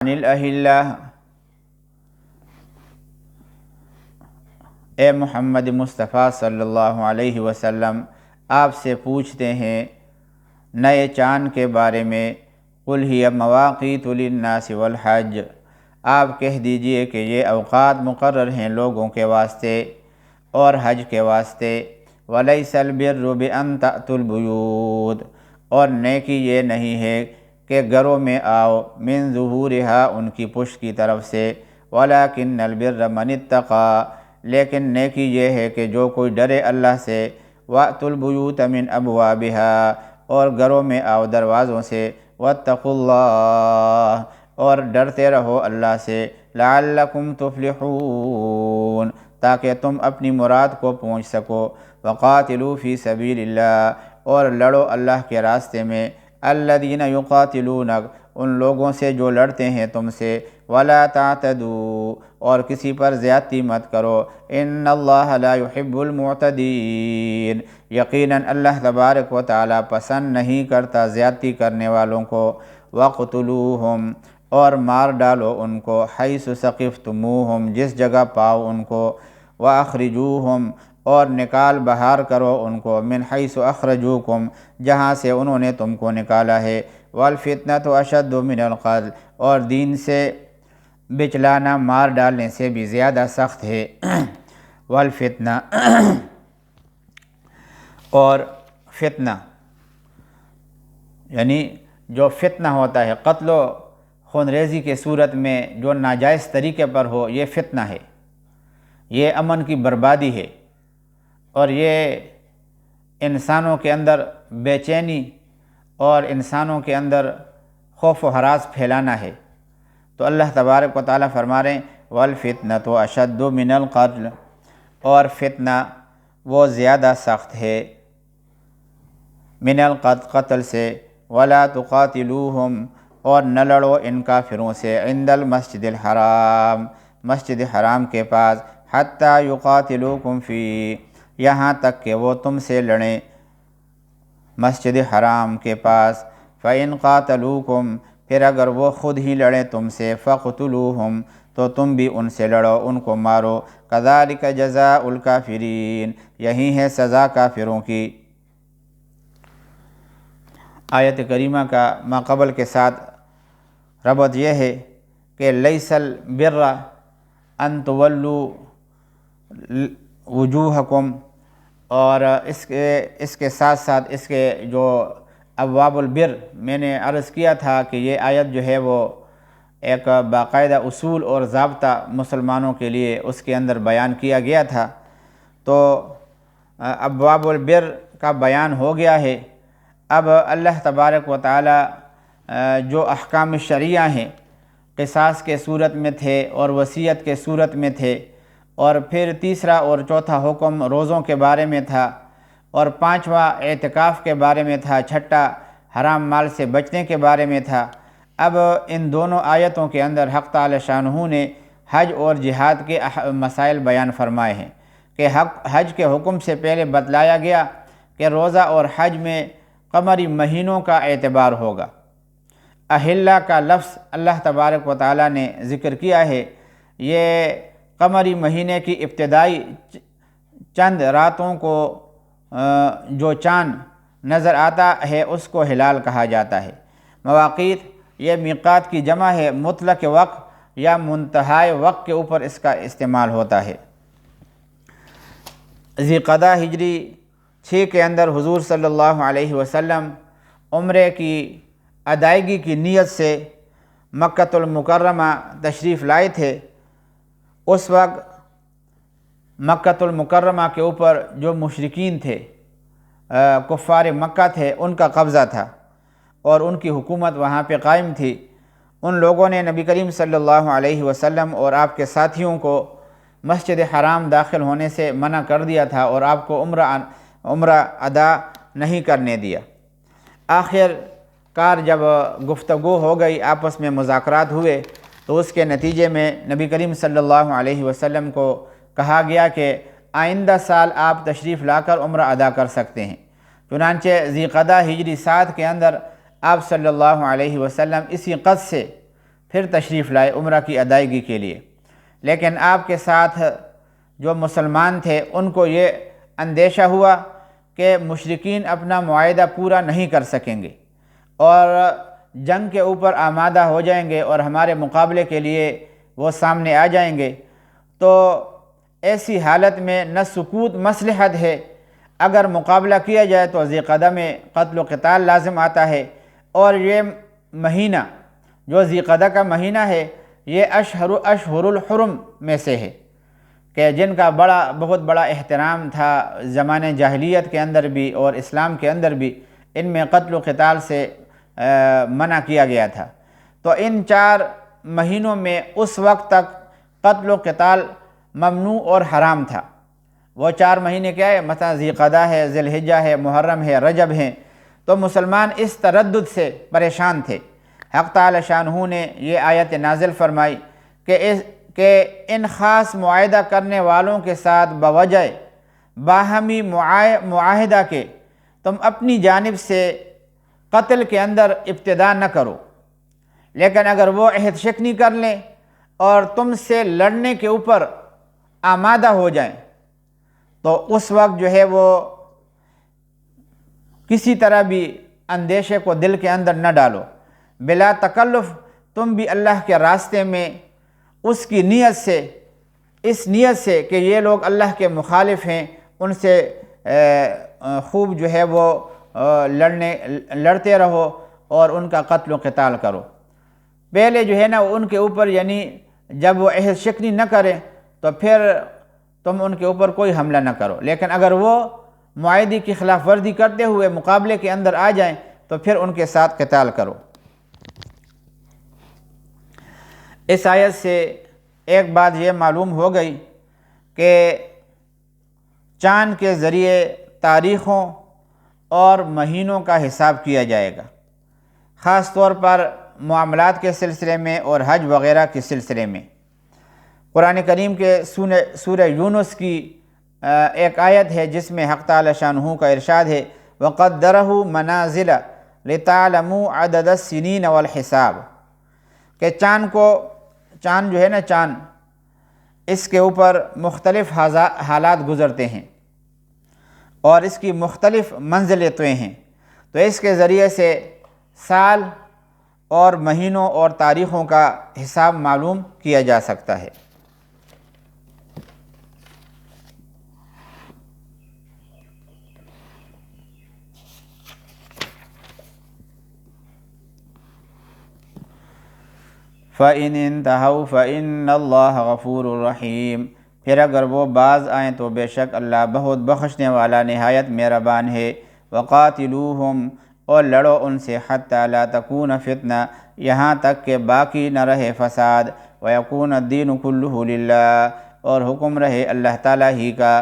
عن الأهلة، اے محمد مصطفیٰ صلی اللہ علیہ وسلم آپ سے پوچھتے ہیں نئے چاند کے بارے میں۔ قل ہی مواقیت للناس والحج، آپ کہہ دیجئے کہ یہ اوقات مقرر ہیں لوگوں کے واسطے اور حج کے واسطے۔ وَلَيْسَ الْبِرُّ بِأَن تَأْتُوا الْبُيُوتَ، اور نیکی یہ نہیں ہے کہ گھروں میں آؤ، من ظہورها ان کی پشت کی طرف سے، وَلَكِنَّ الْبِرَّ مَنِ اتَّقَىٰ، لیکن نیکی یہ ہے کہ جو کوئی ڈرے اللہ سے۔ وَأْتُوا الْبُيُوتَ مِنْ أَبْوَابِهَا، اور گھروں میں آؤ دروازوں سے۔ وَاتَّقُوا اللَّهَ، اور ڈرتے رہو اللہ سے۔ لَعَلَّكُمْ تُفْلِحُونَ، تاکہ تم اپنی مراد کو پہنچ سکو۔ وَقَاتِلُوا فِي سَبِيلِ اللَّهِ، اور لڑو اللہ کے راستے میں۔ الَّذِينَ يُقَاتِلُونَكَ، ان لوگوں سے جو لڑتے ہیں تم سے۔ وَلَا تَعْتَدُوا، اور کسی پر زیادتی مت کرو۔ إِنَّ اللَّهَ لَا يُحِبُّ الْمُعْتَدِينَ، یقیناً اللہ تبارک و تعالی پسند نہیں کرتا زیادتی کرنے والوں کو۔ وَاقْتُلُوهُمْ، اور مار ڈالو ان کو۔ حَيْثُ ثَقِفْتُمُوهُمْ، جس جگہ پاؤ ان کو۔ وَأَخْرِجُوهُمْ، اور نکال باہر کرو ان کو۔ مِنْ حَيْثُ أَخْرَجُوكُمْ، جہاں سے انہوں نے تم کو نکالا ہے۔ وَالْفِتْنَةُ أَشَدُّ مِنَ الْقَتْلِ، اور دین سے بچلانا مار ڈالنے سے بھی زیادہ سخت ہے۔ والفتنہ، اور فتنہ یعنی جو فتنہ ہوتا ہے، قتل و خون ریزی کے صورت میں جو ناجائز طریقے پر ہو، یہ فتنہ ہے، یہ امن کی بربادی ہے، اور یہ انسانوں کے اندر بے چینی اور انسانوں کے اندر خوف و ہراس پھیلانا ہے۔ تو اللہ تبارک و تعالیٰ فرما رہے ہیں وَالْفِتْنَةُ أَشَدُّ مِنَ الْقَتْلِ، اور فتنہ وہ زیادہ سخت ہے من القتل، قتل سے۔ وَلَا تُقَاتِلُوهُمْ، اور نہ لڑو ان کافروں سے۔ عند المسجد الحرام، مسجد حرام کے پاس۔ حَتَّى يُقَاتِلُوكُمْ فِيهِ، یہاں تک کہ وہ تم سے لڑیں مسجد حرام کے پاس۔ فَإِنْ قَاتَلُوكُمْ، پھر اگر وہ خود ہی لڑیں تم سے۔ فَاقْتُلُوهُمْ، تو تم بھی ان سے لڑو، ان کو مارو۔ كَذَلِكَ جَزَاءُ الْكَافِرِينَ، یہی ہے سزا کافروں کی۔ آیت کریمہ کا ما قبل کے ساتھ ربط یہ ہے کہ لیس البر ان تولوا وجوہکم، اور اس کے ساتھ ساتھ اس کے جو ابواب البر میں نے عرض کیا تھا کہ یہ آیت جو ہے وہ ایک باقاعدہ اصول اور ضابطہ مسلمانوں کے لیے اس کے اندر بیان کیا گیا تھا۔ تو ابواب البر کا بیان ہو گیا ہے۔ اب اللہ تبارک و تعالی جو احکام شرعیہ ہیں، قصاص کے صورت میں تھے اور وصیت کے صورت میں تھے، اور پھر تیسرا اور چوتھا حکم روزوں کے بارے میں تھا، اور پانچواں اعتکاف کے بارے میں تھا، چھٹا حرام مال سے بچنے کے بارے میں تھا۔ اب ان دونوں آیتوں کے اندر حق تعالی شانہ نے حج اور جہاد کے مسائل بیان فرمائے ہیں کہ حج کے حکم سے پہلے بتلایا گیا کہ روزہ اور حج میں قمری مہینوں کا اعتبار ہوگا۔ اہلہ کا لفظ اللہ تبارک و تعالیٰ نے ذکر کیا ہے، یہ قمری مہینے کی ابتدائی چند راتوں کو جو چاند نظر آتا ہے اس کو ہلال کہا جاتا ہے۔ مواقیت یہ میقات کی جمع ہے، مطلق وقت یا منتہائی وقت کے اوپر اس کا استعمال ہوتا ہے۔ ذی قعدہ ہجری 6 کے اندر حضور صلی اللہ علیہ وسلم عمرے کی ادائیگی کی نیت سے مکۃ المکرمہ تشریف لائے تھے۔ اس وقت مکۃ المکرمہ کے اوپر جو مشرکین تھے، کفار مکہ تھے، ان کا قبضہ تھا اور ان کی حکومت وہاں پہ قائم تھی۔ ان لوگوں نے نبی کریم صلی اللہ علیہ وسلم اور آپ کے ساتھیوں کو مسجد حرام داخل ہونے سے منع کر دیا تھا اور آپ کو عمرہ ادا نہیں کرنے دیا۔ آخر کار جب گفتگو ہو گئی، آپس میں مذاکرات ہوئے، تو اس کے نتیجے میں نبی کریم صلی اللہ علیہ وسلم کو کہا گیا کہ آئندہ سال آپ تشریف لا کر عمرہ ادا کر سکتے ہیں۔ چنانچہ ذی قعدہ ہجری 7 کے اندر آپ صلی اللہ علیہ وسلم اسی قصد سے پھر تشریف لائے عمرہ کی ادائیگی کے لیے۔ لیکن آپ کے ساتھ جو مسلمان تھے ان کو یہ اندیشہ ہوا کہ مشرکین اپنا معاہدہ پورا نہیں کر سکیں گے اور جنگ کے اوپر آمادہ ہو جائیں گے اور ہمارے مقابلے کے لیے وہ سامنے آ جائیں گے۔ تو ایسی حالت میں نہ سکوت مصلحت ہے، اگر مقابلہ کیا جائے تو ذی قعدہ میں قتل و قتال لازم آتا ہے، اور یہ مہینہ جو ذی قعدہ کا مہینہ ہے یہ اشہر الحرم میں سے ہے کہ جن کا بہت بڑا احترام تھا زمانے جاہلیت کے اندر بھی اور اسلام کے اندر بھی، ان میں قتل و قتال سے منع کیا گیا تھا۔ تو ان 4 مہینوں میں اس وقت تک قتل و قتال ممنوع اور حرام تھا۔ وہ 4 مہینے کیا ہے؟ مثلا ذی قعدہ ہے، ذی الحجہ ہے، محرم ہے، رجب ہیں۔ تو مسلمان اس تردد سے پریشان تھے۔ حق تعالی شانہ نے یہ آیت نازل فرمائی کہ ان خاص معاہدہ کرنے والوں کے ساتھ بوجہ باہمی معاہدہ کے تم اپنی جانب سے قتل کے اندر ابتدا نہ کرو، لیکن اگر وہ عہد شکنی کر لیں اور تم سے لڑنے کے اوپر آمادہ ہو جائیں تو اس وقت جو ہے وہ کسی طرح بھی اندیشے کو دل کے اندر نہ ڈالو، بلا تکلف تم بھی اللہ کے راستے میں اس کی نیت سے، اس نیت سے کہ یہ لوگ اللہ کے مخالف ہیں، ان سے خوب جو ہے وہ لڑتے رہو اور ان کا قتل و قتال کرو۔ پہلے جو ہے نا ان کے اوپر یعنی جب وہ عہد شکنی نہ کریں تو پھر تم ان کے اوپر کوئی حملہ نہ کرو، لیکن اگر وہ معاہدے کی خلاف ورزی کرتے ہوئے مقابلے کے اندر آ جائیں تو پھر ان کے ساتھ قتال کرو۔ اس آیت سے ایک بات یہ معلوم ہو گئی کہ چاند کے ذریعے تاریخوں اور مہینوں کا حساب کیا جائے گا، خاص طور پر معاملات کے سلسلے میں اور حج وغیرہ کے سلسلے میں۔ قرآن کریم کے سورہ یونس کی ایک آیت ہے جس میں حق تعالی شانہ کا ارشاد ہے وَقَدَّرَهُ مَنَازِلَ لِتَعْلَمُوا عَدَدَ السِّنِينَ وَالْحِسَابَ، کہ چاند جو ہے نا چاند، اس کے اوپر مختلف حالات گزرتے ہیں اور اس کی مختلف منزلتیں ہیں، تو اس کے ذریعے سے سال اور مہینوں اور تاریخوں کا حساب معلوم کیا جا سکتا ہے۔ فَإِنِ انْتَهَوْا فَإِنَّ اللَّهَ غَفُورٌ رَحِيمٌ، پھر اگر وہ باز آئیں تو بے شک اللہ بہت بخشنے والا نہایت مہربان ہے۔ وَقَاتِلُوهُمْ، اور لڑو ان سے، حَتَّى لَا تَكُونَ فِتْنَةٌ، یہاں تک کہ باقی نہ رہے فساد، وَيَكُونَ الدِّينُ كُلُّهُ لِلَّهِ، اور حکم رہے اللہ تعالیٰ ہی کا۔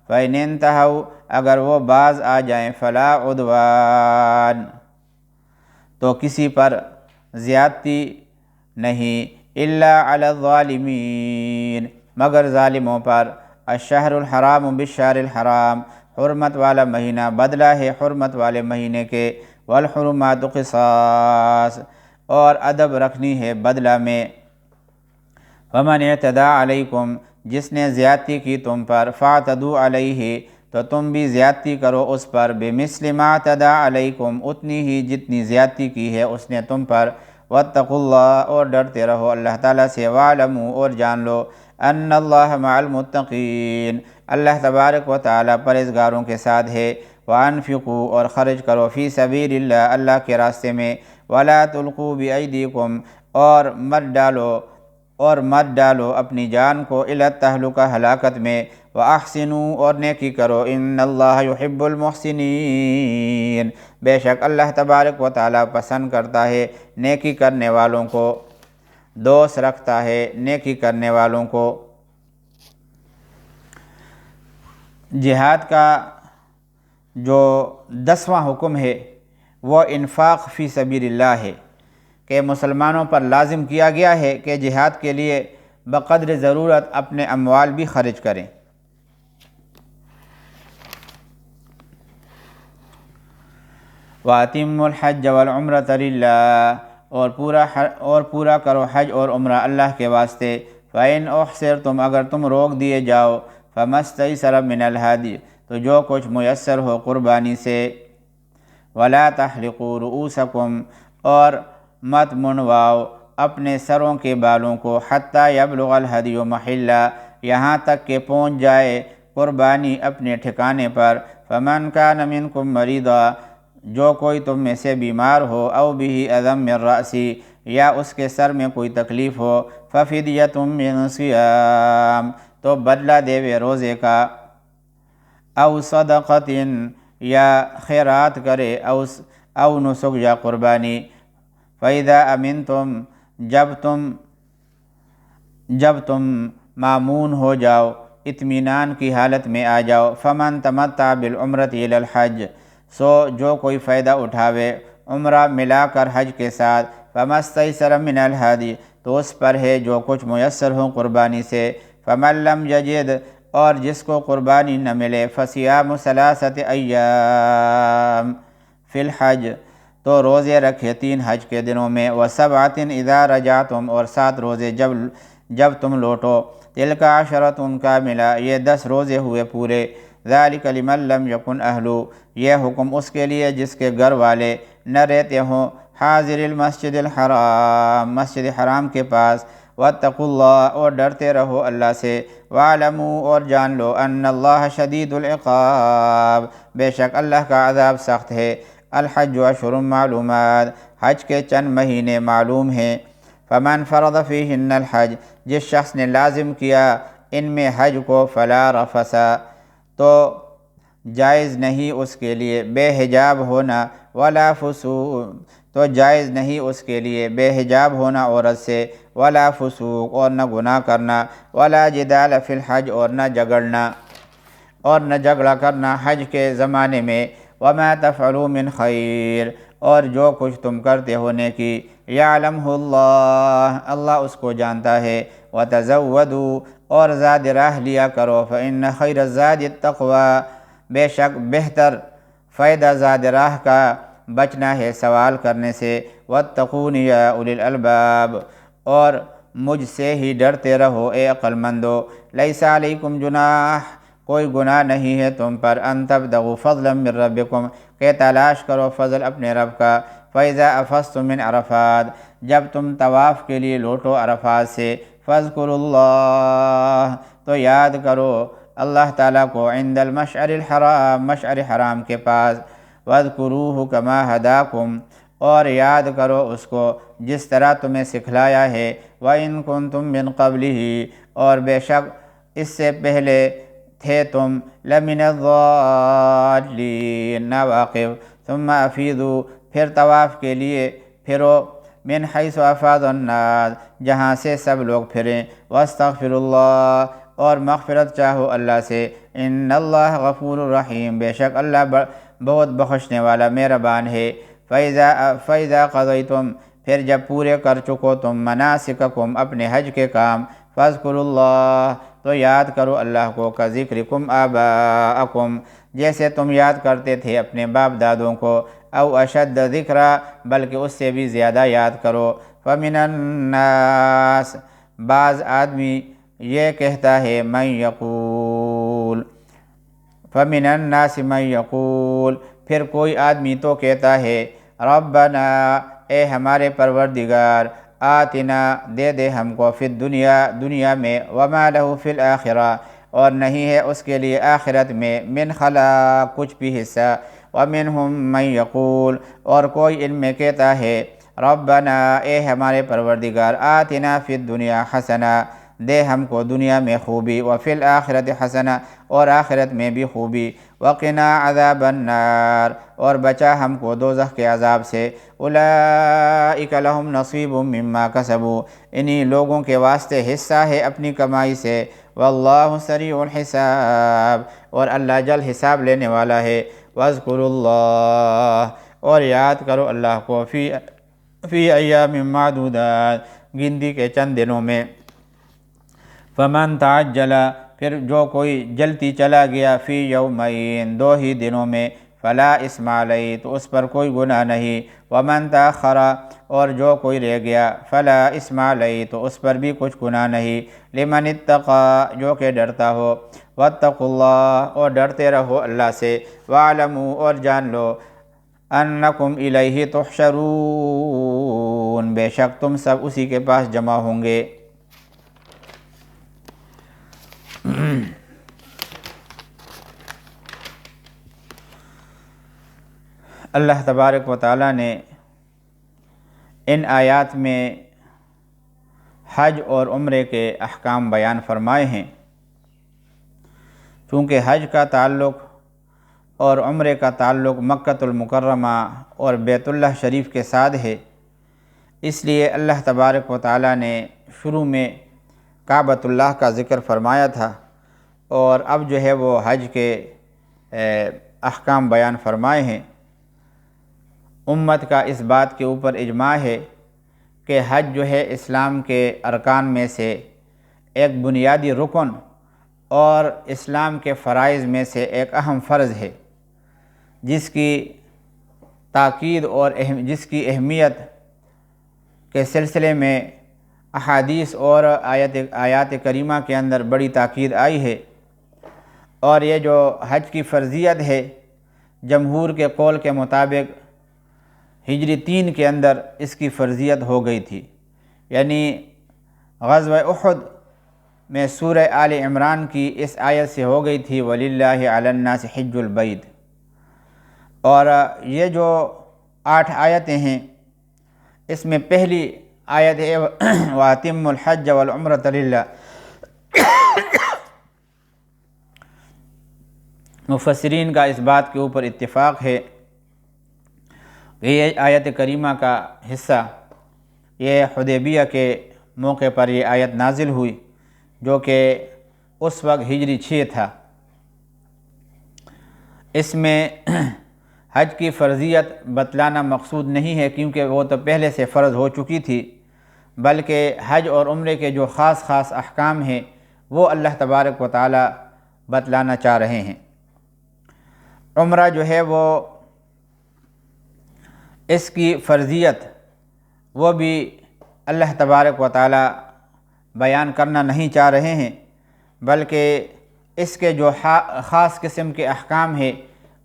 فَإِنِ انْتَهَوْا، اگر وہ باز آ جائیں، فَلَا عُدْوَانَ، تو کسی پر زیادتی نہیں، الا علی الظالمین، مگر ظالموں پر۔ الشہر الحرام بالشہر الحرام، حرمت والا مہینہ بدلہ ہے حرمت والے مہینے کے۔ والحرمات قصاص، اور ادب رکھنی ہے بدلہ میں۔ ومن اعتدی علیکم، جس نے زیادتی کی تم پر، فاعتدوا علیہ، تو تم بھی زیادتی کرو اس پر، بمثل ما اعتدی علیکم، اتنی ہی جتنی زیادتی کی ہے اس نے تم پر۔ واتقوا اللہ، اور ڈرتے رہو اللہ تعالیٰ سے۔ واعلموا، اور جان لو، ان اللہ مع المتقین، اللہ تبارک و تعالیٰ پرہیزگاروں کے ساتھ ہے۔ وانفقوا، اور خرچ کرو، فی سبیل اللہ، اللہ کے راستے میں۔ ولا تلقوا بایدیکم، اور مت ڈالو اپنی جان کو، الی التہلکہ، ہلاکت میں۔ واحسنوا، اور نیکی کرو، ان اللہ یحب المحسنین، بے شک اللہ تبارک و تعالیٰ پسند کرتا ہے نیکی کرنے والوں کو، دوست رکھتا ہے نیکی کرنے والوں کو۔ جہاد کا جو 10واں حکم ہے وہ انفاق فی سبیل اللہ ہے، کہ مسلمانوں پر لازم کیا گیا ہے کہ جہاد کے لیے بقدر ضرورت اپنے اموال بھی خرچ کریں۔ وَأَتِمُّوا الْحَجَّ وَالْعُمْرَةَ لِلَّهِ، اور پورا کرو حج اور عمرہ اللہ کے واسطے۔ فَإِنْ أُحْصِرْتُمْ اگر تم روک دیے جاؤ، فَمَسْتَيْسَرَ مِنَ الْهَدْيِ تو جو کچھ میسر ہو قربانی سے۔ وَلَا تَحْلِقُوا رُؤُوسَكُمْ اور مت منڈواؤ اپنے سروں کے بالوں کو، حَتَّى يَبْلُغَ الْهَدْيُ مَحِلَّهُ یہاں تک کہ پہنچ جائے قربانی اپنے ٹھکانے پر۔ فَمَنْ كَانَ مِنْكُمْ مَرِيضًا جو کوئی تم میں سے بیمار ہو، أَوْ بِهِ أَذًى مِّن رَأْسِهِ یا اس کے سر میں کوئی تکلیف ہو، فَفِدْيَةٌ مِّن صِيَامٍ تو بدلہ دیوے روزے کا، أَوْ صَدَقَةٍ یا خیرات کرے، أَوْ نسک یا قربانی۔ فَإِذَا أَمِنْتُمْ جب تم مامون ہو جاؤ، اطمینان کی حالت میں آ جاؤ، فَمَن تَمَتَّعَ بِالْعُمْرَةِ إِلَى الْحَجِّ سو جو کوئی فائدہ اٹھاوے عمرہ ملا کر حج کے ساتھ، فَمَا اسْتَيْسَرَ مِنَ الْهَدْيِ تو اس پر ہے جو کچھ میسر ہو قربانی سے۔ فَمَن لَّمْ يَجِدْ اور جس کو قربانی نہ ملے، فَصِيَامُ ثَلَاثَةِ أَيَّامٍ فِي الْحَجِّ تو روزے رکھے 3 حج کے دنوں میں، وَسَبْعَةٍ إِذَا رَجَعْتُمْ اور 7 روزے جب تم لوٹو، تِلْكَ عَشَرَةٌ كَامِلَةٌ یہ 10 روزے ہوئے پورے۔ ذَلِكَ لِمَن لَّمْ يَكُنْ أَهْلُهُ یہ حکم اس کے لیے جس کے گھر والے نہ رہتے ہوں، حاضر المسجد الحرام مسجد حرام کے پاس۔ واتقوا اللہ اور ڈرتے رہو اللہ سے، واعلموا اور جان لو، ان اللہ شدید العقاب بے شک اللہ کا عذاب سخت ہے۔ الحج اشہر معلومات حج کے چند مہینے معلوم ہیں۔ فمن فرض فیہن الحج جس شخص نے لازم کیا ان میں حج کو، فلا رفث تو جائز نہیں اس کے لیے بے حجاب ہونا، ولا فسوق تو جائز نہیں اس کے لیے بے حجاب ہونا عورت سے، ولا فسوق اور نہ گناہ کرنا، ولا جدال فی الحج اور نہ جھگڑا کرنا حج کے زمانے میں۔ وما تفعلوا من خیر اور جو کچھ تم کرتے ہو نیکی، یعلمہ اللہ اس کو جانتا ہے۔ وتزودوا اور زاد راہ لیا کرو، فإن خیر الزاد التقوی بے شک بہتر فائدہ زاد راہ کا بچنا ہے سوال کرنے سے۔ واتقون یا اولی الالباب اور مجھ سے ہی ڈرتے رہو اے عقل مندو۔ لیس علیکم جناح کوئی گناہ نہیں ہے تم پر، ان تبتغوا فضلا من ربکم کہ تلاش کرو فضل اپنے رب کا۔ فاذا افضتم من عرفات جب تم طواف کے لیے لوٹو عرفات سے، فاذکروا اللہ تو یاد کرو اللہ تعالیٰ کو، عند المشعر الحرام مشعر حرام کے پاس۔ واذکروہ کما ہداکم اور یاد کرو اس کو جس طرح تمہیں سکھلایا ہے۔ وَإِن كُنتُم مِّن قَبْلِهِ اور بے شک اس سے پہلے تھے تم، لَمِنَ الضَّالِّينَ ناواقف۔ ثُمَّ أَفِيضُوا پھر طواف کے لیے پھرو، من حیث افاض الناس جہاں سے سب لوگ پھریں، واستغفروا اللہ اور مغفرت چاہو اللہ سے، ان اللہ غفور الرحیم بے شک اللہ بہت بخشنے والا مہربان ہے۔ فَإِذَا قَضَيْتُمْ پھر جب پورے کر چکو تم مناسککم اپنے حج کے کام، فاذکروا اللہ تو یاد کرو اللہ کو، کذکرکم آباءکم جیسے تم یاد کرتے تھے اپنے باپ دادوں کو، او اشد ذکرا بلکہ اس سے بھی زیادہ یاد کرو۔ فمن الناس بعض آدمی یہ کہتا ہے، من یقول فمن الناس من یقول پھر کوئی آدمی تو کہتا ہے، ربنا اے ہمارے پروردگار، آتنا دے دے ہم کو، فی الدنیا دنیا میں، وما لہ فی الآخرہ اور نہیں ہے اس کے لیے آخرت میں، من خلاق کچھ بھی حصہ۔ ومنہم من یقول اور کوئی ان میں کہتا ہے، ربنا اے ہمارے پروردگار، آتنا فی الدنیا حسنہ دے ہم کو دنیا میں خوبی، وفی الآخرت حسنہ اور آخرت میں بھی خوبی، وقنا عذاب النار اور بچا ہم کو دوزخ کے عذاب سے۔ اولئک لہم نصیب مما کسبوا انہی لوگوں کے واسطے حصہ ہے اپنی کمائی سے، واللہ سریع الحساب اور اللہ جلد حساب لینے والا ہے۔ واذکروا اللہ اور یاد کرو اللہ کو، فی ایام معدودات گنتی کے چند دنوں میں۔ فمن تعجل پھر جو کوئی جلتی چلا گیا، فی یومین 2 ہی دنوں میں، فلا اسم علیہ تو اس پر کوئی گناہ نہیں، ومن تاخر اور جو کوئی رہ گیا فلا اسم علیہ تو اس پر بھی کچھ گناہ نہیں، لمن اتقى جو کہ ڈرتا ہو، واتقوا اللہ اور ڈرتے رہو اللہ سے، واعلموا اور جان لو انکم الیہ تحشرون بے شک تم سب اسی کے پاس جمع ہوں گے۔ اللہ تبارک و تعالیٰ نے ان آیات میں حج اور عمرے کے احکام بیان فرمائے ہیں۔ چونکہ حج کا تعلق اور عمرے کا تعلق مکۃ المکرمہ اور بیت اللہ شریف کے ساتھ ہے، اس لیے اللہ تبارک و تعالیٰ نے شروع میں کعبۃ اللہ کا ذکر فرمایا تھا، اور اب جو ہے وہ حج کے احکام بیان فرمائے ہیں۔ امت کا اس بات کے اوپر اجماع ہے کہ حج جو ہے اسلام کے ارکان میں سے ایک بنیادی رکن اور اسلام کے فرائض میں سے ایک اہم فرض ہے، جس کی تاکید اور جس کی اہمیت کے سلسلے میں احادیث اور آیات کریمہ کے اندر بڑی تاکید آئی ہے۔ اور یہ جو حج کی فرضیت ہے، جمہور کے قول کے مطابق ہجری 3 کے اندر اس کی فرضیت ہو گئی تھی، یعنی غزوہ احد میں سورہ آل عمران کی اس آیت سے ہو گئی تھی وَلِلَّهِ عَلَى النَّاسِ حِجُّ الْبَيْتِ۔ اور یہ جو 8 آیتیں ہیں، اس میں پہلی آیت ہے وَأَتِمُّوا الْحَجَّ وَالْعُمْرَةَ لِلَّهِ۔ مفسرین کا اس بات کے اوپر اتفاق ہے کہ یہ آیت کریمہ کا حصہ یہ حدیبیہ کے موقع پر یہ آیت نازل ہوئی، جو کہ اس وقت ہجری 6 تھا۔ اس میں حج کی فرضیت بتلانا مقصود نہیں ہے، کیونکہ وہ تو پہلے سے فرض ہو چکی تھی، بلکہ حج اور عمرے کے جو خاص احکام ہیں وہ اللہ تبارک و تعالی بتلانا چاہ رہے ہیں۔ عمرہ جو ہے وہ اس کی فرضیت وہ بھی اللہ تبارک و تعالی بیان کرنا نہیں چاہ رہے ہیں، بلکہ اس کے جو خاص قسم کے احکام ہیں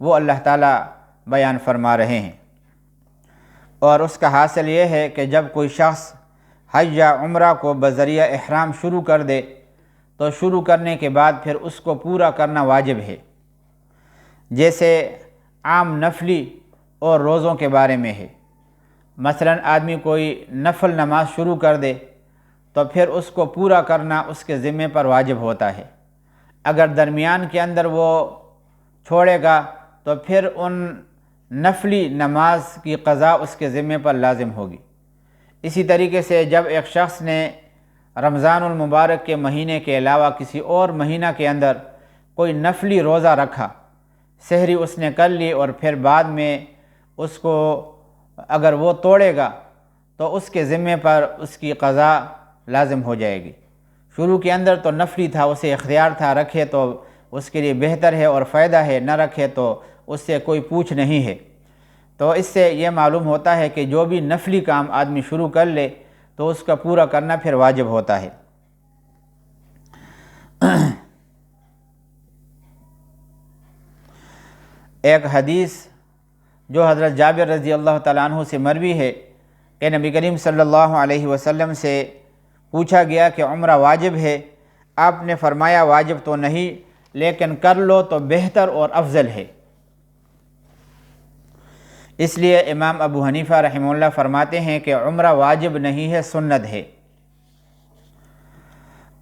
وہ اللہ تعالی بیان فرما رہے ہیں۔ اور اس کا حاصل یہ ہے کہ جب کوئی شخص حج یا عمرہ کو بذریعہ احرام شروع کر دے تو شروع کرنے کے بعد پھر اس کو پورا کرنا واجب ہے، جیسے عام نفلی اور روزوں کے بارے میں ہے۔ مثلا آدمی کوئی نفل نماز شروع کر دے تو پھر اس کو پورا کرنا اس کے ذمے پر واجب ہوتا ہے۔ اگر درمیان کے اندر وہ چھوڑے گا تو پھر ان نفلی نماز کی قضا اس کے ذمے پر لازم ہوگی۔ اسی طریقے سے جب ایک شخص نے رمضان المبارک کے مہینے کے علاوہ کسی اور مہینہ کے اندر کوئی نفلی روزہ رکھا، سحری اس نے کر لی، اور پھر بعد میں اس کو اگر وہ توڑے گا تو اس کے ذمے پر اس کی قضا لازم ہو جائے گی۔ شروع کے اندر تو نفلی تھا، اسے اختیار تھا، رکھے تو اس کے لیے بہتر ہے اور فائدہ ہے، نہ رکھے تو اس سے کوئی پوچھ نہیں ہے۔ تو اس سے یہ معلوم ہوتا ہے کہ جو بھی نفلی کام آدمی شروع کر لے تو اس کا پورا کرنا پھر واجب ہوتا ہے۔ ایک حدیث جو حضرت جابر رضی اللہ تعالیٰ عنہ سے مروی ہے کہ نبی کریم صلی اللہ علیہ وسلم سے پوچھا گیا کہ عمرہ واجب ہے؟ آپ نے فرمایا واجب تو نہیں، لیکن کر لو تو بہتر اور افضل ہے۔ اس لیے امام ابو حنیفہ رحمہ اللہ فرماتے ہیں کہ عمرہ واجب نہیں ہے، سنت ہے۔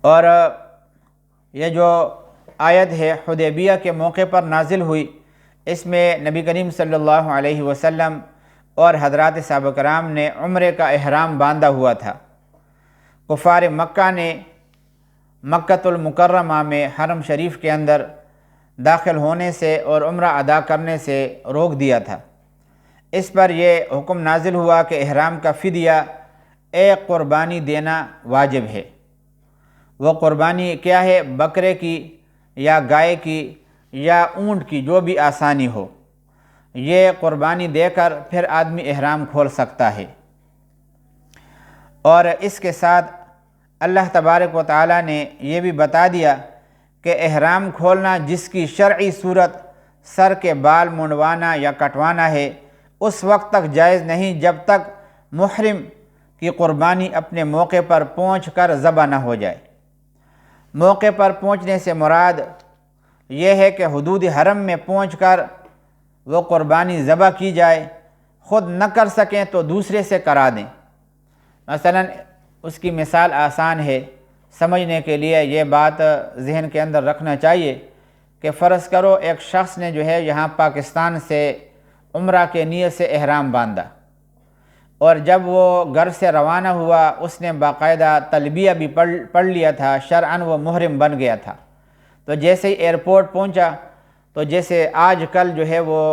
اور یہ جو آیت ہے حدیبیہ کے موقع پر نازل ہوئی، اس میں نبی کریم صلی اللہ علیہ وسلم اور حضرات صحابہ کرام نے عمرے کا احرام باندھا ہوا تھا۔ کفار مکہ نے مکۃ المکرمہ میں حرم شریف کے اندر داخل ہونے سے اور عمرہ ادا کرنے سے روک دیا تھا۔ اس پر یہ حکم نازل ہوا کہ احرام کا فدیہ ایک قربانی دینا واجب ہے۔ وہ قربانی کیا ہے؟ بکرے کی یا گائے کی یا اونٹ کی، جو بھی آسانی ہو۔ یہ قربانی دے کر پھر آدمی احرام کھول سکتا ہے۔ اور اس کے ساتھ اللہ تبارک و تعالیٰ نے یہ بھی بتا دیا کہ احرام کھولنا جس کی شرعی صورت سر کے بال منڈوانا یا کٹوانا ہے اس وقت تک جائز نہیں جب تک محرم کی قربانی اپنے موقع پر پہنچ کر ذبح نہ ہو جائے۔ موقع پر پہنچنے سے مراد یہ ہے کہ حدود حرم میں پہنچ کر وہ قربانی ذبح کی جائے، خود نہ کر سکیں تو دوسرے سے کرا دیں۔ مثلا اس کی مثال آسان ہے، سمجھنے کے لیے یہ بات ذہن کے اندر رکھنا چاہیے کہ فرض کرو ایک شخص نے جو ہے یہاں پاکستان سے عمرہ کے نیت سے احرام باندھا، اور جب وہ گھر سے روانہ ہوا اس نے باقاعدہ تلبیہ بھی پڑھ لیا تھا، شرعاً وہ محرم بن گیا تھا۔ تو جیسے ہی ایئرپورٹ پہنچا تو جیسے آج کل جو ہے وہ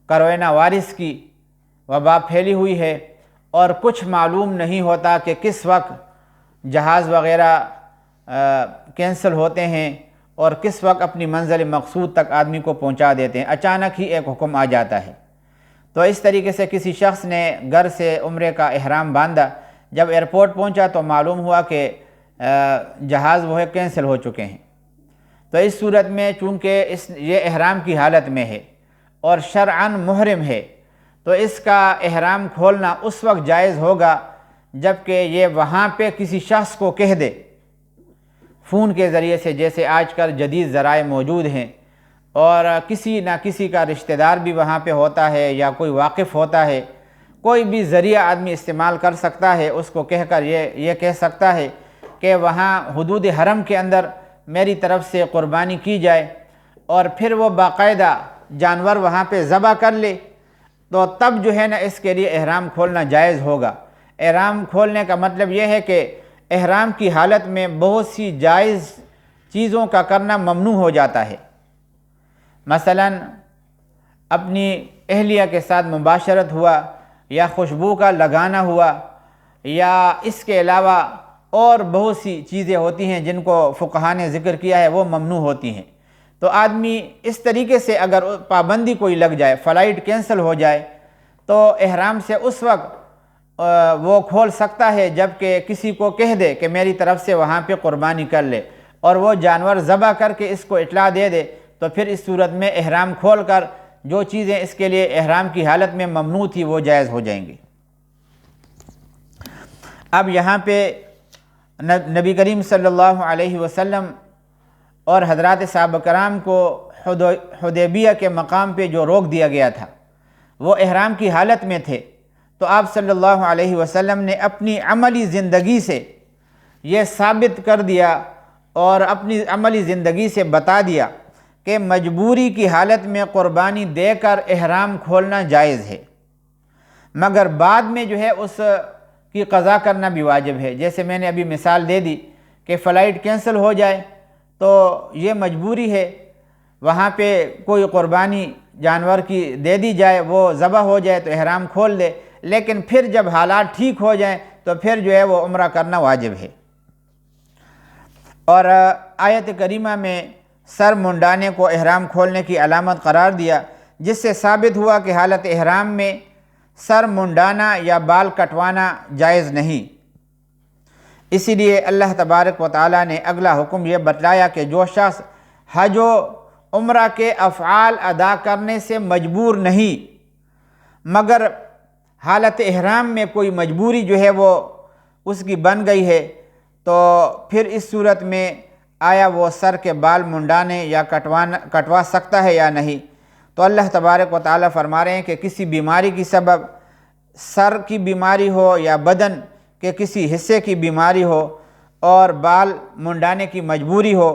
کرونا وائرس کی وبا پھیلی ہوئی ہے اور کچھ معلوم نہیں ہوتا کہ کس وقت جہاز وغیرہ کینسل ہوتے ہیں اور کس وقت اپنی منزل مقصود تک آدمی کو پہنچا دیتے ہیں، اچانک ہی ایک حکم آ جاتا ہے۔ تو اس طریقے سے کسی شخص نے گھر سے عمرے کا احرام باندھا، جب ایئرپورٹ پہنچا تو معلوم ہوا کہ جہاز وہ ہے کینسل ہو چکے ہیں۔ تو اس صورت میں چونکہ یہ احرام کی حالت میں ہے اور شرعاً محرم ہے تو اس کا احرام کھولنا اس وقت جائز ہوگا جب کہ یہ وہاں پہ کسی شخص کو کہہ دے فون کے ذریعے سے، جیسے آج کل جدید ذرائع موجود ہیں، اور کسی نہ کسی کا رشتہ دار بھی وہاں پہ ہوتا ہے یا کوئی واقف ہوتا ہے، کوئی بھی ذریعہ آدمی استعمال کر سکتا ہے، اس کو کہہ کر یہ کہہ سکتا ہے کہ وہاں حدود حرم کے اندر میری طرف سے قربانی کی جائے، اور پھر وہ باقاعدہ جانور وہاں پہ ذبح کر لے، تو تب جو ہے نا اس کے لیے احرام کھولنا جائز ہوگا۔ احرام کھولنے کا مطلب یہ ہے کہ احرام کی حالت میں بہت سی جائز چیزوں کا کرنا ممنوع ہو جاتا ہے۔ مثلا اپنی اہلیہ کے ساتھ مباشرت ہوا، یا خوشبو کا لگانا ہوا، یا اس کے علاوہ اور بہت سی چیزیں ہوتی ہیں جن کو فقہاء نے ذکر کیا ہے وہ ممنوع ہوتی ہیں۔ تو آدمی اس طریقے سے اگر پابندی کوئی لگ جائے، فلائٹ کینسل ہو جائے، تو احرام سے اس وقت وہ کھول سکتا ہے جب کہ کسی کو کہہ دے کہ میری طرف سے وہاں پہ قربانی کر لے، اور وہ جانور ذبح کر کے اس کو اطلاع دے دے، تو پھر اس صورت میں احرام کھول کر جو چیزیں اس کے لیے احرام کی حالت میں ممنوع تھی وہ جائز ہو جائیں گی۔ اب یہاں پہ نبی کریم صلی اللہ علیہ وسلم اور حضرات صحابہ کرام کو حدیبیہ کے مقام پہ جو روک دیا گیا تھا، وہ احرام کی حالت میں تھے، تو آپ صلی اللہ علیہ وسلم نے اپنی عملی زندگی سے یہ ثابت کر دیا اور اپنی عملی زندگی سے بتا دیا کہ مجبوری کی حالت میں قربانی دے کر احرام کھولنا جائز ہے، مگر بعد میں جو ہے اس کی قضا کرنا بھی واجب ہے۔ جیسے میں نے ابھی مثال دے دی کہ فلائٹ کینسل ہو جائے تو یہ مجبوری ہے، وہاں پہ کوئی قربانی جانور کی دے دی جائے، وہ ذبح ہو جائے تو احرام کھول دے، لیکن پھر جب حالات ٹھیک ہو جائیں تو پھر جو ہے وہ عمرہ کرنا واجب ہے۔ اور آیت کریمہ میں سر منڈانے کو احرام کھولنے کی علامت قرار دیا، جس سے ثابت ہوا کہ حالت احرام میں سر منڈانا یا بال کٹوانا جائز نہیں۔ اسی لیے اللہ تبارک و تعالیٰ نے اگلا حکم یہ بتلایا کہ جو شخص حج و عمرہ کے افعال ادا کرنے سے مجبور نہیں، مگر حالت احرام میں کوئی مجبوری جو ہے وہ اس کی بن گئی ہے، تو پھر اس صورت میں آیا وہ سر کے بال منڈانے یا کٹوا سکتا ہے یا نہیں؟ تو اللہ تبارک و تعالیٰ فرما رہے ہیں کہ کسی بیماری کی سبب، سر کی بیماری ہو یا بدن کے کسی حصے کی بیماری ہو اور بال منڈانے کی مجبوری ہو،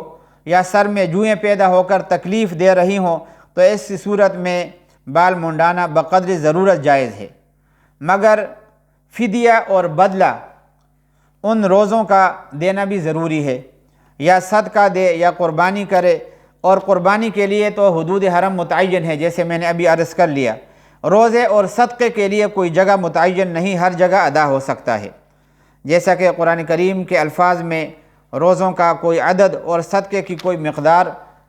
یا سر میں جوئیں پیدا ہو کر تکلیف دے رہی ہوں، تو اس صورت میں بال منڈانا بقدر ضرورت جائز ہے، مگر فدیہ اور بدلہ ان روزوں کا دینا بھی ضروری ہے، یا صدقہ دے یا قربانی کرے، اور قربانی کے لیے تو حدود حرم متعین ہے، جیسے میں نے ابھی عرض کر لیا۔ روزے اور صدقے کے لیے کوئی جگہ متعین نہیں، ہر جگہ ادا ہو سکتا ہے، جیسا کہ قرآن کریم کے الفاظ میں روزوں کا کوئی عدد اور صدقے کی کوئی مقدار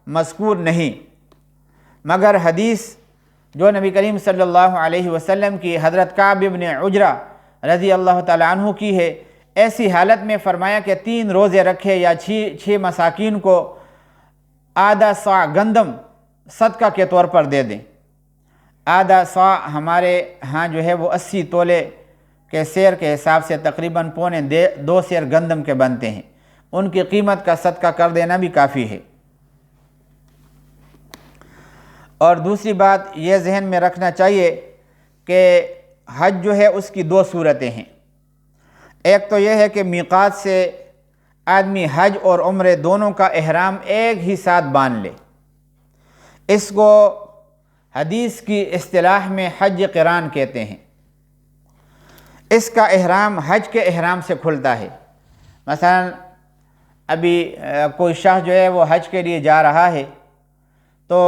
مذکور نہیں، مگر حدیث جو نبی کریم صلی اللہ علیہ وسلم کی حضرت کعب بن عجرہ رضی اللہ تعالیٰ عنہ کی ہے، ایسی حالت میں فرمایا کہ 3 روزے رکھے یا 6 مساکین کو آدھا صاع گندم صدقہ کے طور پر دے دیں۔ آدھا صاع ہمارے ہاں جو ہے وہ 80 تولے کے سیر کے حساب سے تقریباً 2.25 سیر گندم کے بنتے ہیں، ان کی قیمت کا صدقہ کر دینا بھی کافی ہے۔ اور دوسری بات یہ ذہن میں رکھنا چاہیے کہ حج جو ہے اس کی 2 صورتیں ہیں۔ ایک تو یہ ہے کہ میقات سے آدمی حج اور عمرے دونوں کا احرام ایک ہی ساتھ باندھ لے، اس کو حدیث کی اصطلاح میں حج قران کہتے ہیں۔ اس کا احرام حج کے احرام سے کھلتا ہے۔ مثلا ابھی کوئی شخص جو ہے وہ حج کے لیے جا رہا ہے تو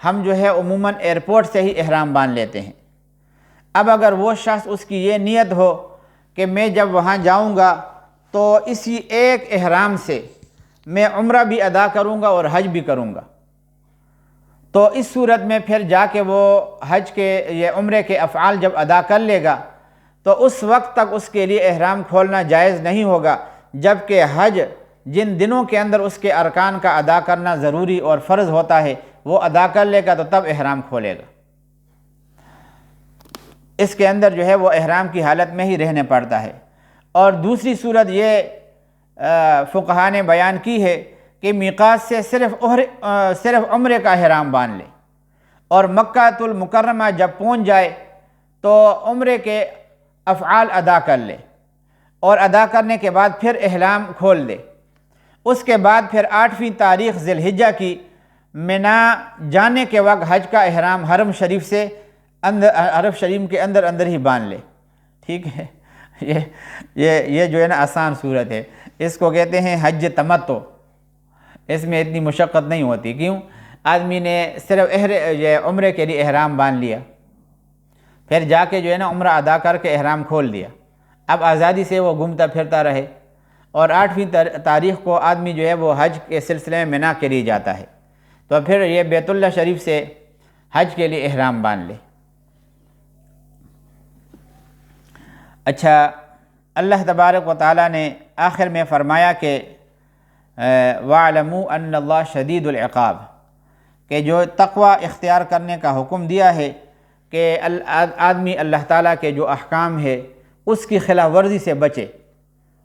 ہم جو ہے عموماً ایئرپورٹ سے ہی احرام باندھ لیتے ہیں۔ اب اگر وہ شخص اس کی یہ نیت ہو کہ میں جب وہاں جاؤں گا تو اسی ایک احرام سے میں عمرہ بھی ادا کروں گا اور حج بھی کروں گا، تو اس صورت میں پھر جا کے وہ حج کے یہ عمرے کے افعال جب ادا کر لے گا تو اس وقت تک اس کے لیے احرام کھولنا جائز نہیں ہوگا، جبکہ حج جن دنوں کے اندر اس کے ارکان کا ادا کرنا ضروری اور فرض ہوتا ہے وہ ادا کر لے گا تو تب احرام کھولے گا۔ اس کے اندر جو ہے وہ احرام کی حالت میں ہی رہنے پڑتا ہے۔ اور دوسری صورت یہ فقہاء نے بیان کی ہے کہ میقات سے صرف عمرے کا احرام باندھ لے اور مکہ المکرمہ جب پہنچ جائے تو عمرے کے افعال ادا کر لے اور ادا کرنے کے بعد پھر احرام کھول دے۔ اس کے بعد پھر 8ویں تاریخ ذی الحجہ کی منا جانے کے وقت حج کا احرام حرم شریف کے اندر ہی باندھ لے۔ ٹھیک ہے، یہ جو ہے نا آسان صورت ہے، اس کو کہتے ہیں حج تمتع۔ اس میں اتنی مشقت نہیں ہوتی، کیوں؟ آدمی نے صرف عمرے کے لیے احرام باندھ لیا، پھر جا کے جو ہے نا عمرہ ادا کر کے احرام کھول دیا، اب آزادی سے وہ گھومتا پھرتا رہے، اور 8ویں تاریخ کو آدمی جو ہے وہ حج کے سلسلے میں منا کے لیے جاتا ہے، تو پھر یہ بیت اللہ شریف سے حج کے لیے احرام باندھ لے۔ اچھا، اللہ تبارک و تعالیٰ نے آخر میں فرمایا کہ وَاعْلَمُوا أَنَّ اللَّهَ شَدِيدُ الْعِقَابِ، کہ جو تقوی اختیار کرنے کا حکم دیا ہے کہ آدمی اللہ تعالیٰ کے جو احکام ہے اس کی خلاف ورزی سے بچے،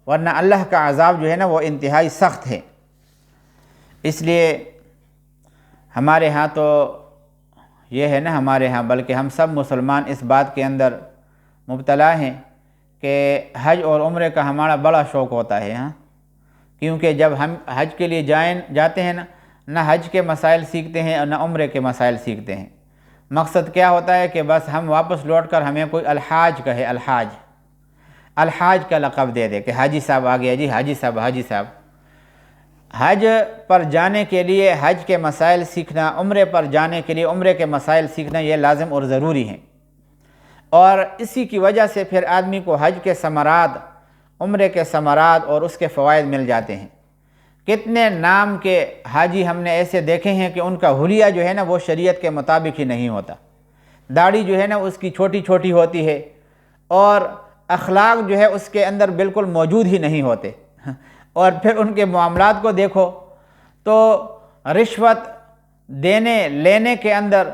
ورنہ اللہ کا عذاب جو ہے نا وہ انتہائی سخت ہے۔ اس لیے ہمارے ہاں تو یہ ہے نا، ہمارے ہاں بلکہ ہم سب مسلمان اس بات کے اندر مبتلا ہیں کہ حج اور عمرے کا ہمارا بڑا شوق ہوتا ہے، ہاں، کیونکہ جب ہم حج کے لیے جاتے ہیں نہ حج کے مسائل سیکھتے ہیں اور نہ عمرے کے مسائل سیکھتے ہیں۔ مقصد کیا ہوتا ہے کہ بس ہم واپس لوٹ کر ہمیں کوئی الحاج کہے، الحاج کا لقب دے دے کہ حاجی صاحب آ گیا جی، حاجی صاحب۔ حج پر جانے کے لیے حج کے مسائل سیکھنا، عمرے پر جانے کے لیے عمرے کے مسائل سیکھنا یہ لازم اور ضروری ہیں، اور اسی کی وجہ سے پھر آدمی کو حج کے ثمرات، عمرے کے ثمرات اور اس کے فوائد مل جاتے ہیں۔ کتنے نام کے حاجی ہم نے ایسے دیکھے ہیں کہ ان کا حلیہ جو ہے نا وہ شریعت کے مطابق ہی نہیں ہوتا، داڑھی جو ہے نا اس کی چھوٹی چھوٹی ہوتی ہے، اور اخلاق جو ہے اس کے اندر بالکل موجود ہی نہیں ہوتے، اور پھر ان کے معاملات کو دیکھو تو رشوت دینے لینے کے اندر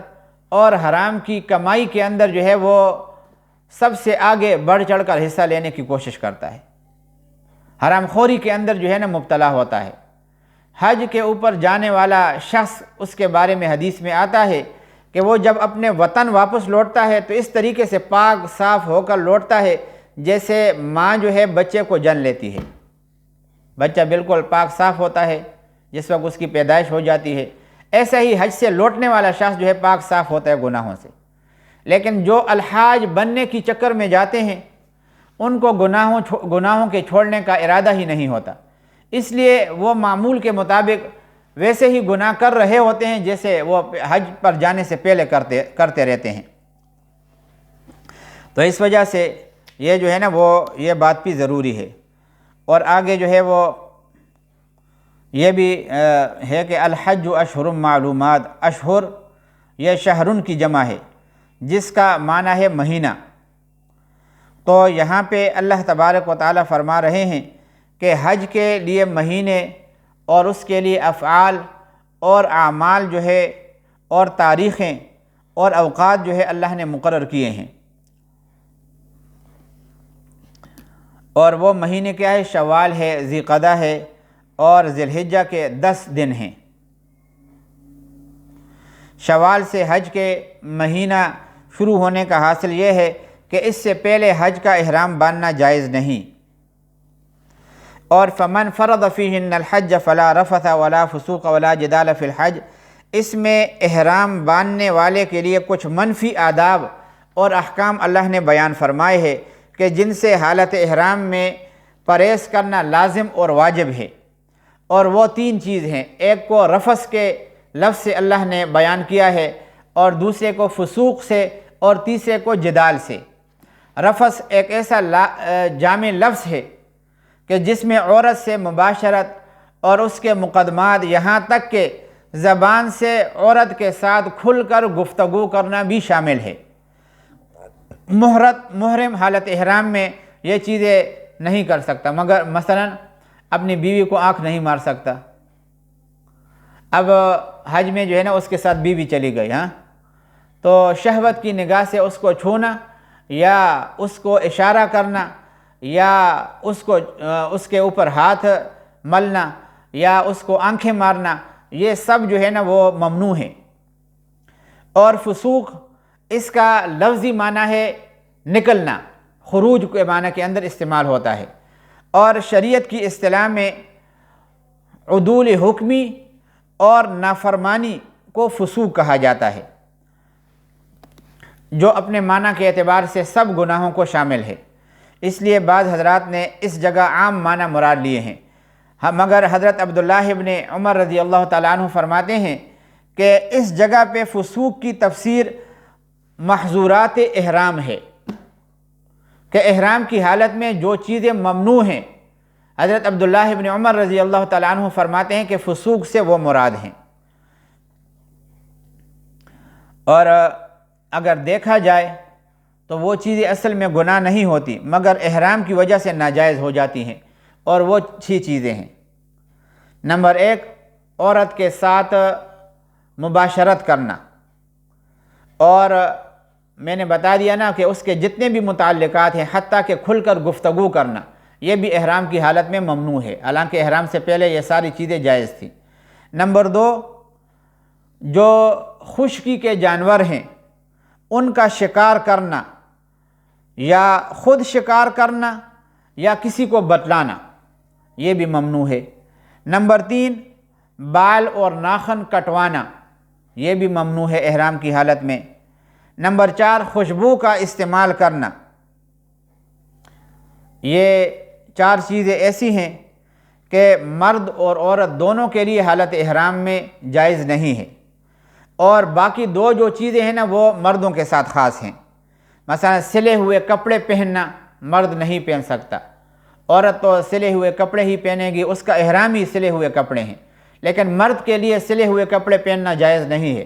اور حرام کی کمائی کے اندر جو ہے وہ سب سے آگے بڑھ چڑھ کر حصہ لینے کی کوشش کرتا ہے، حرام خوری کے اندر جو ہے نا مبتلا ہوتا ہے۔ حج کے اوپر جانے والا شخص، اس کے بارے میں حدیث میں آتا ہے کہ وہ جب اپنے وطن واپس لوٹتا ہے تو اس طریقے سے پاک صاف ہو کر لوٹتا ہے جیسے ماں جو ہے بچے کو جن لیتی ہے۔ بچہ بالکل پاک صاف ہوتا ہے جس وقت اس کی پیدائش ہو جاتی ہے، ایسا ہی حج سے لوٹنے والا شخص جو ہے پاک صاف ہوتا ہے گناہوں سے۔ لیکن جو الحاج بننے کی چکر میں جاتے ہیں ان کو گناہوں کے چھوڑنے کا ارادہ ہی نہیں ہوتا، اس لیے وہ معمول کے مطابق ویسے ہی گناہ کر رہے ہوتے ہیں جیسے وہ حج پر جانے سے پہلے کرتے رہتے ہیں۔ تو اس وجہ سے یہ جو ہے نا وہ یہ بات بھی ضروری ہے۔ اور آگے جو ہے وہ یہ بھی ہے کہ الحج اشہر معلومات، اشہر یہ شہرن کی جمع ہے، جس کا معنی ہے مہینہ۔ تو یہاں پہ اللہ تبارک و تعالیٰ فرما رہے ہیں کہ حج کے لیے مہینے اور اس کے لیے افعال اور اعمال جو ہے اور تاریخیں اور اوقات جو ہے اللہ نے مقرر کیے ہیں، اور وہ مہینے کیا ہے؟ شوال ہے، ذی القعدہ ہے اور ذی الحجہ کے 10 دن ہیں۔ شوال سے حج کے مہینہ شروع ہونے کا حاصل یہ ہے کہ اس سے پہلے حج کا احرام باندھنا جائز نہیں، اور فمن فرض فیہن الحج فلا رفث ولا فسوق ولا جدال فی الحج، اس میں احرام باندھنے والے کے لیے کچھ منفی آداب اور احکام اللہ نے بیان فرمائے ہیں کہ جن سے حالت احرام میں پرہیز کرنا لازم اور واجب ہے، اور وہ 3 چیز ہیں۔ ایک کو رفث کے لفظ سے اللہ نے بیان کیا ہے، اور دوسرے کو فسوق سے، اور تیسرے کو جدال سے۔ رفث ایک ایسا جامع لفظ ہے کہ جس میں عورت سے مباشرت اور اس کے مقدمات، یہاں تک کہ زبان سے عورت کے ساتھ کھل کر گفتگو کرنا بھی شامل ہے۔ محرم حالت احرام میں یہ چیزیں نہیں کر سکتا، مگر مثلا اپنی بیوی کو آنکھ نہیں مار سکتا۔ اب حج میں جو ہے نا اس کے ساتھ بیوی چلی گئی، تو شہوت کی نگاہ سے اس کو چھونا یا اس کو اشارہ کرنا یا اس کے اوپر ہاتھ ملنا یا اس کو آنکھیں مارنا، یہ سب جو ہے نا وہ ممنوع ہے۔ اور فسوق اس کا لفظی معنی ہے نکلنا، خروج کے معنی کے اندر استعمال ہوتا ہے، اور شریعت کی اصطلاح میں عدول حکمی اور نافرمانی کو فسوق کہا جاتا ہے، جو اپنے معنی کے اعتبار سے سب گناہوں کو شامل ہے۔ اس لیے بعض حضرات نے اس جگہ عام معنی مراد لیے ہیں، مگر حضرت عبداللہ ابن عمر رضی اللہ تعالیٰ عنہ فرماتے ہیں کہ اس جگہ پہ فسوق کی تفسیر محظورات احرام ہے، کہ احرام کی حالت میں جو چیزیں ممنوع ہیں، حضرت عبداللہ ابن عمر رضی اللہ تعالیٰ عنہ فرماتے ہیں کہ فسوق سے وہ مراد ہیں۔ اور اگر دیکھا جائے تو وہ چیزیں اصل میں گناہ نہیں ہوتی، مگر احرام کی وجہ سے ناجائز ہو جاتی ہیں، اور وہ 6 چیزیں ہیں۔ نمبر 1، عورت کے ساتھ مباشرت کرنا، اور میں نے بتا دیا نا کہ اس کے جتنے بھی متعلقات ہیں حتیٰ کہ کھل کر گفتگو کرنا، یہ بھی احرام کی حالت میں ممنوع ہے، حالانکہ احرام سے پہلے یہ ساری چیزیں جائز تھیں۔ نمبر 2، جو خشکی کے جانور ہیں ان کا شکار کرنا، یا خود شکار کرنا یا کسی کو بتلانا، یہ بھی ممنوع ہے۔ نمبر 3، بال اور ناخن کٹوانا، یہ بھی ممنوع ہے احرام کی حالت میں۔ نمبر 4، خوشبو کا استعمال کرنا۔ یہ 4 چیزیں ایسی ہیں کہ مرد اور عورت دونوں کے لیے حالت احرام میں جائز نہیں ہے، اور باقی 2 جو چیزیں ہیں نا وہ مردوں کے ساتھ خاص ہیں۔ مثلا سلے ہوئے کپڑے پہننا مرد نہیں پہن سکتا، عورت تو سلے ہوئے کپڑے ہی پہنے گی، اس کا احرام ہی سلے ہوئے کپڑے ہیں، لیکن مرد کے لیے سلے ہوئے کپڑے پہننا جائز نہیں ہے۔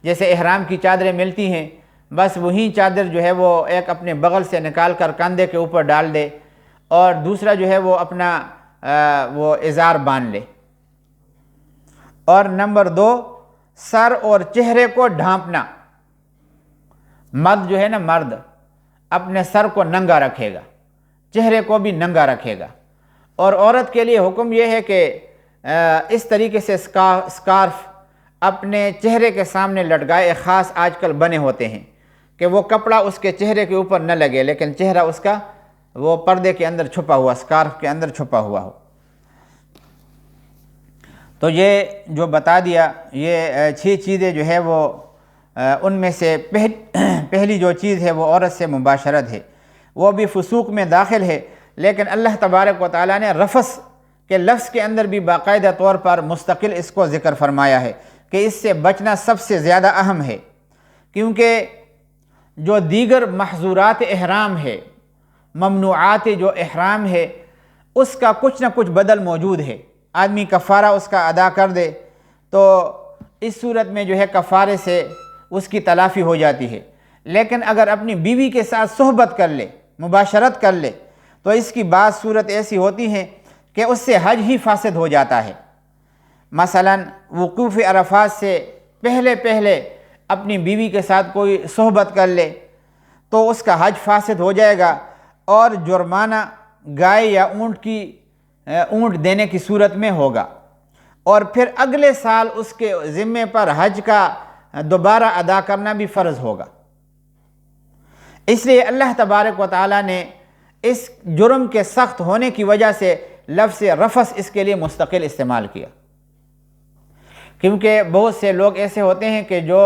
جیسے احرام کی چادریں ملتی ہیں، بس وہی چادر جو ہے وہ ایک اپنے بغل سے نکال کر کندھے کے اوپر ڈال دے، اور دوسرا جو ہے وہ اپنا وہ ازار باندھ لے۔ اور نمبر 2، سر اور چہرے کو ڈھانپنا۔ مرد جو ہے نا، مرد اپنے سر کو ننگا رکھے گا، چہرے کو بھی ننگا رکھے گا، اور عورت کے لیے حکم یہ ہے کہ اس طریقے سے سکارف اپنے چہرے کے سامنے لٹکائے۔ خاص آج کل بنے ہوتے ہیں کہ وہ کپڑا اس کے چہرے کے اوپر نہ لگے، لیکن چہرہ اس کا وہ پردے کے اندر چھپا ہوا، سکارف کے اندر چھپا ہوا ہو۔ تو یہ جو بتا دیا، یہ 6 چیزیں جو ہے وہ ان میں سے پہلی جو چیز ہے وہ عورت سے مباشرت ہے، وہ بھی فسوق میں داخل ہے، لیکن اللہ تبارک و تعالیٰ نے رفث کے لفظ کے اندر بھی باقاعدہ طور پر مستقل اس کو ذکر فرمایا ہے کہ اس سے بچنا سب سے زیادہ اہم ہے، کیونکہ جو دیگر محظورات احرام ہے، ممنوعات جو احرام ہے، اس کا کچھ نہ کچھ بدل موجود ہے۔ آدمی کفارہ اس کا ادا کر دے تو اس صورت میں جو ہے کفارے سے اس کی تلافی ہو جاتی ہے، لیکن اگر اپنی بیوی کے ساتھ صحبت کر لے، مباشرت کر لے، تو اس کی بعض صورت ایسی ہوتی ہیں کہ اس سے حج ہی فاسد ہو جاتا ہے۔ مثلا وقوف عرفات سے پہلے اپنی بیوی کے ساتھ کوئی صحبت کر لے تو اس کا حج فاسد ہو جائے گا، اور جرمانہ گائے یا اونٹ دینے کی صورت میں ہوگا، اور پھر اگلے سال اس کے ذمے پر حج کا دوبارہ ادا کرنا بھی فرض ہوگا۔ اس لیے اللہ تبارک و تعالیٰ نے اس جرم کے سخت ہونے کی وجہ سے لفظ رفث اس کے لیے مستقل استعمال کیا، کیونکہ بہت سے لوگ ایسے ہوتے ہیں کہ جو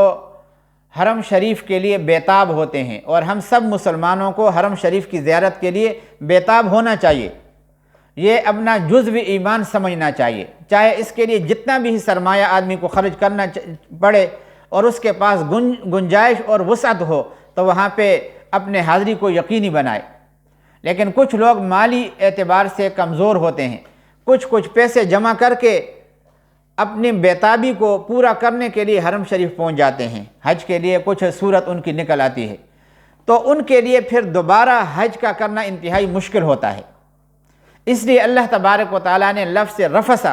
حرم شریف کے لیے بیتاب ہوتے ہیں، اور ہم سب مسلمانوں کو حرم شریف کی زیارت کے لیے بیتاب ہونا چاہیے، یہ اپنا جزو ایمان سمجھنا چاہیے، چاہے اس کے لیے جتنا بھی سرمایہ آدمی کو خرچ کرنا پڑے اور اس کے پاس گنجائش اور وسعت ہو تو وہاں پہ اپنے حاضری کو یقینی بنائے۔ لیکن کچھ لوگ مالی اعتبار سے کمزور ہوتے ہیں، کچھ پیسے جمع کر کے اپنی بیتابی کو پورا کرنے کے لیے حرم شریف پہنچ جاتے ہیں، حج کے لیے کچھ صورت ان کی نکل آتی ہے، تو ان کے لیے پھر دوبارہ حج کا کرنا انتہائی مشکل ہوتا ہے۔ اس لیے اللہ تبارک و تعالیٰ نے لفظ رفث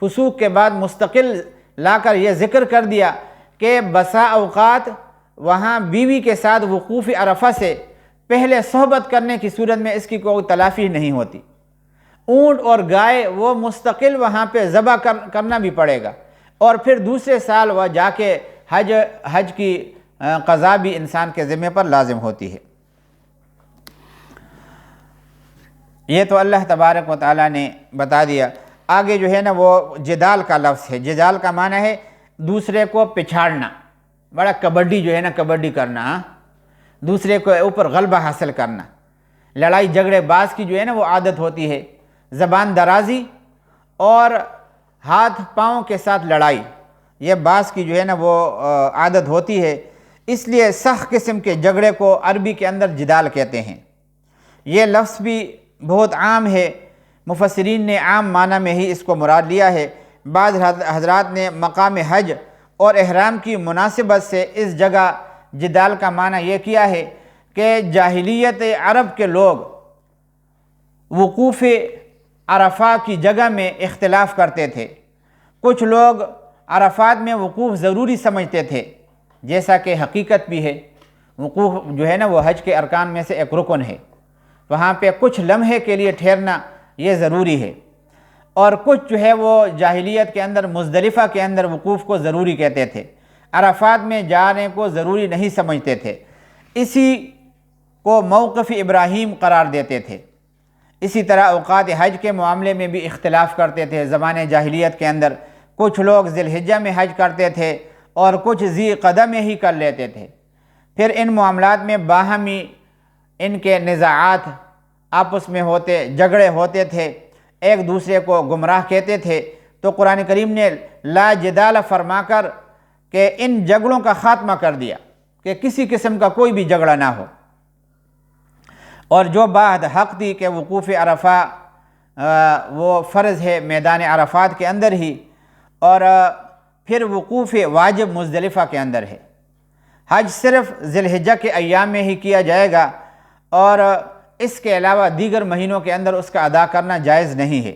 فسوق کے بعد مستقل لا کر یہ ذکر کر دیا کہ بسا اوقات وہاں بیوی کے ساتھ وقوف عرفہ سے پہلے صحبت کرنے کی صورت میں اس کی کوئی تلافی نہیں ہوتی، اونٹ اور گائے وہ مستقل وہاں پہ ذبح کرنا بھی پڑے گا، اور پھر دوسرے سال وہ جا کے حج کی قضا بھی انسان کے ذمہ پر لازم ہوتی ہے۔ یہ تو اللہ تبارک و تعالیٰ نے بتا دیا۔ آگے جو ہے نا وہ جدال کا لفظ ہے۔ جدال کا معنی ہے دوسرے کو پچھاڑنا، بڑا کبڈی جو ہے نا کبڈی کرنا، دوسرے کو اوپر غلبہ حاصل کرنا۔ لڑائی جھگڑے باز کی جو ہے نا وہ عادت ہوتی ہے، زبان درازی اور ہاتھ پاؤں کے ساتھ لڑائی، یہ باز کی جو ہے نا وہ عادت ہوتی ہے۔ اس لیے سخت قسم کے جھگڑے کو عربی کے اندر جدال کہتے ہیں۔ یہ لفظ بھی بہت عام ہے، مفسرین نے عام معنی میں ہی اس کو مراد لیا ہے۔ بعض حضرات نے مقام حج اور احرام کی مناسبت سے اس جگہ جدال کا معنی یہ کیا ہے کہ جاہلیت عرب کے لوگ وقوف عرفہ کی جگہ میں اختلاف کرتے تھے۔ کچھ لوگ عرفات میں وقوف ضروری سمجھتے تھے، جیسا کہ حقیقت بھی ہے، وقوف جو ہے نا وہ حج کے ارکان میں سے ایک رکن ہے، وہاں پہ کچھ لمحے کے لیے ٹھہرنا یہ ضروری ہے، اور کچھ جو ہے وہ جاہلیت کے اندر مزدلفہ کے اندر وقوف کو ضروری کہتے تھے، عرفات میں جانے کو ضروری نہیں سمجھتے تھے، اسی کو موقف ابراہیم قرار دیتے تھے۔ اسی طرح اوقات حج کے معاملے میں بھی اختلاف کرتے تھے زمانے جاہلیت کے اندر، کچھ لوگ ذی الحجہ میں حج کرتے تھے اور کچھ ذی قعدہ میں ہی کر لیتے تھے۔ پھر ان معاملات میں باہمی ان کے نزاعات آپس میں ہوتے، جھگڑے ہوتے تھے، ایک دوسرے کو گمراہ کہتے تھے، تو قرآن کریم نے لا جدال فرما کر کہ ان جھگڑوں کا خاتمہ کر دیا کہ کسی قسم کا کوئی بھی جھگڑا نہ ہو، اور جو بات حق تھی کہ وقوف عرفہ وہ فرض ہے میدان عرفات کے اندر ہی، اور پھر وقوف واجب مزدلفہ کے اندر ہے۔ حج صرف ذی الحجہ کے ایام میں ہی کیا جائے گا، اور اس کے علاوہ دیگر مہینوں کے اندر اس کا ادا کرنا جائز نہیں ہے۔